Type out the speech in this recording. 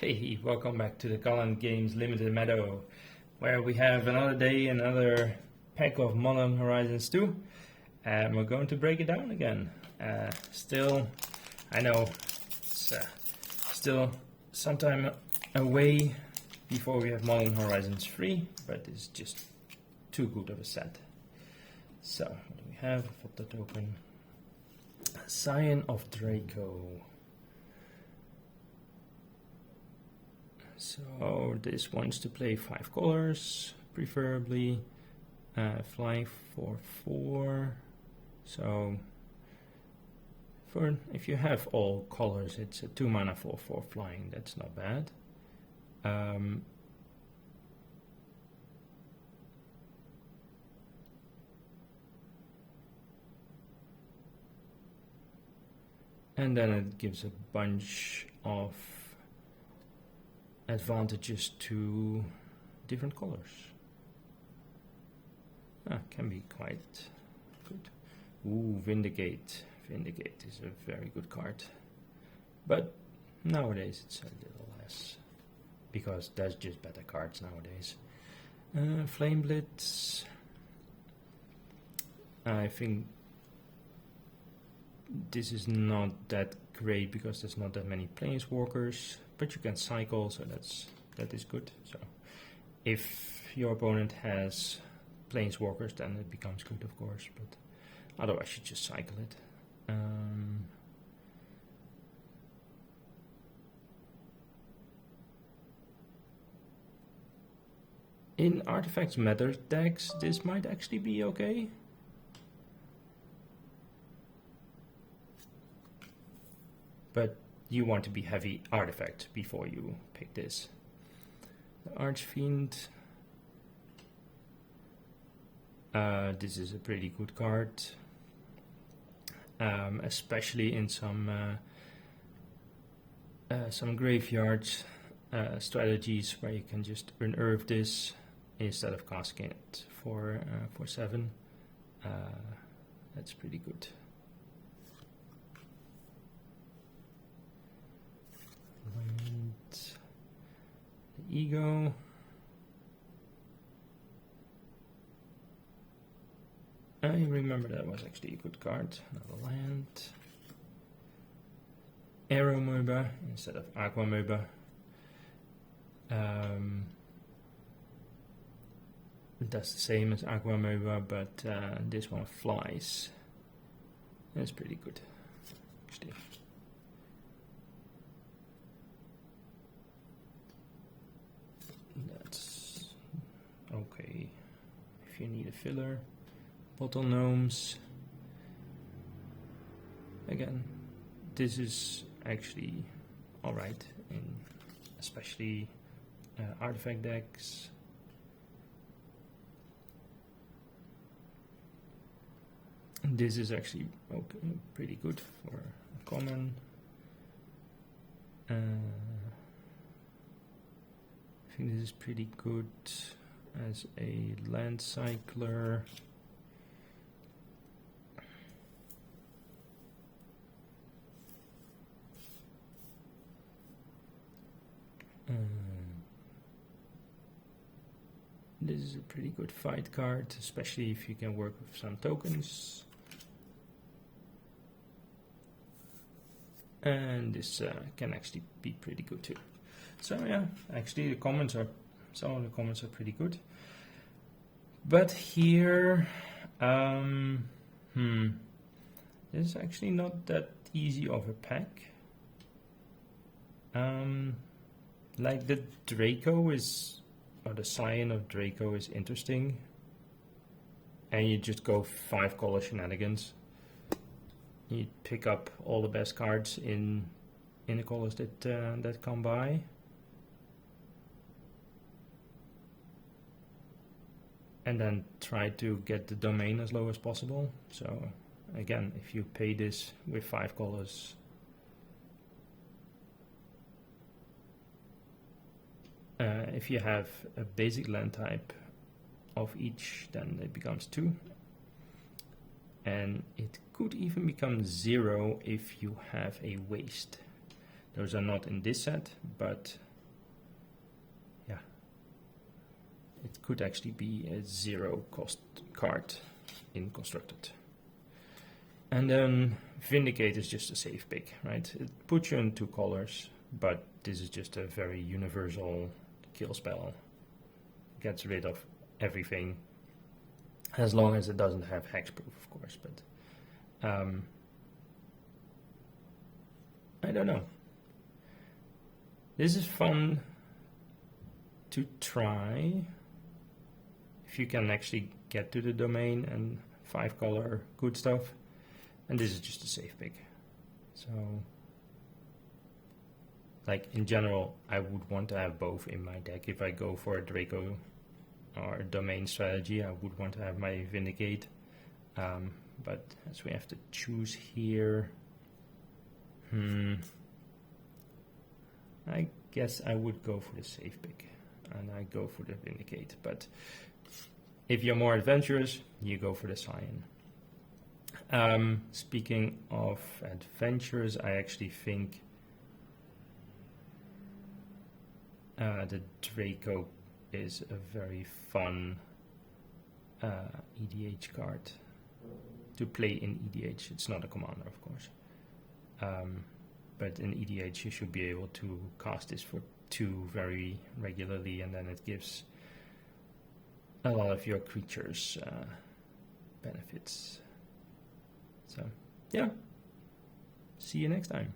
Hey, welcome back to the Gallant Games Limited Meadow, where we have another day, another pack of Modern Horizons 2, and we're going to break it down again. Still, I know it's still some time away before we have Modern Horizons 3, but it's just too good of a set. So, what do we have? Flip that open. Scion of Draco. So this wants to play 5 colors, preferably flying for 4. So if you have all colors, it's a 2 mana for 4 flying. That's not bad. And then it gives a bunch of advantages to different colors. Can be quite good. Ooh, Vindicate. Vindicate is a very good card. But nowadays it's a little less, because there's just better cards nowadays. Flame Blitz. I think this is not that great because there's not that many planeswalkers, but you can cycle, so that is good. So if your opponent has planeswalkers, then it becomes good, of course, but otherwise you just cycle it. In Artifacts Matter decks, this might actually be okay. But you want to be heavy artifact before you pick this. The Archfiend. This is a pretty good card, especially in some graveyard strategies where you can just unearth this instead of casting it for 7. That's pretty good. And the Ego. I remember that was actually a good card. Another land. Aero Moba instead of Aqua Moba. It does the same as Aqua Moba, but this one flies. That's pretty good, actually. That's okay. If you need a filler. Bottle Gnomes. Again, this is actually alright in especially artifact decks. This is actually okay, pretty good for a common. I think this is pretty good as a land cycler. This is a pretty good fight card, especially if you can work with some tokens. And this can actually be pretty good too. So yeah, actually some of the comments are pretty good. But here, this is actually not that easy of a pack. Like the Draco is, or the Scion of Draco is interesting. And you just go 5 color shenanigans. You pick up all the best cards in the colors that come by. And then try to get the domain as low as possible. So again, if you pay this with 5 colors, if you have a basic land type of each, then it becomes 2. And it could even become 0 if you have a waste. Those are not in this set, but it could actually be a 0 cost card in Constructed. And then Vindicate is just a safe pick, right? It puts you in 2 colors, but this is just a very universal kill spell. Gets rid of everything, as long as it doesn't have hexproof, of course, but I don't know. This is fun to try if you can actually get to the domain and 5 color good stuff, and this is just a safe pick. So like in general, I would want to have both in my deck. If I go for a Draco or a domain strategy, I would want to have my Vindicate, but as we have to choose here, I guess I would go for the safe pick, and I go for the Vindicate. But if you're more adventurous, you go for the Scion. Speaking of adventures, I actually think the Draco is a very fun EDH card to play in EDH. It's not a commander, of course. But in EDH you should be able to cast this for 2 very regularly, and then it gives a lot of your creatures benefits. So yeah, see you next time.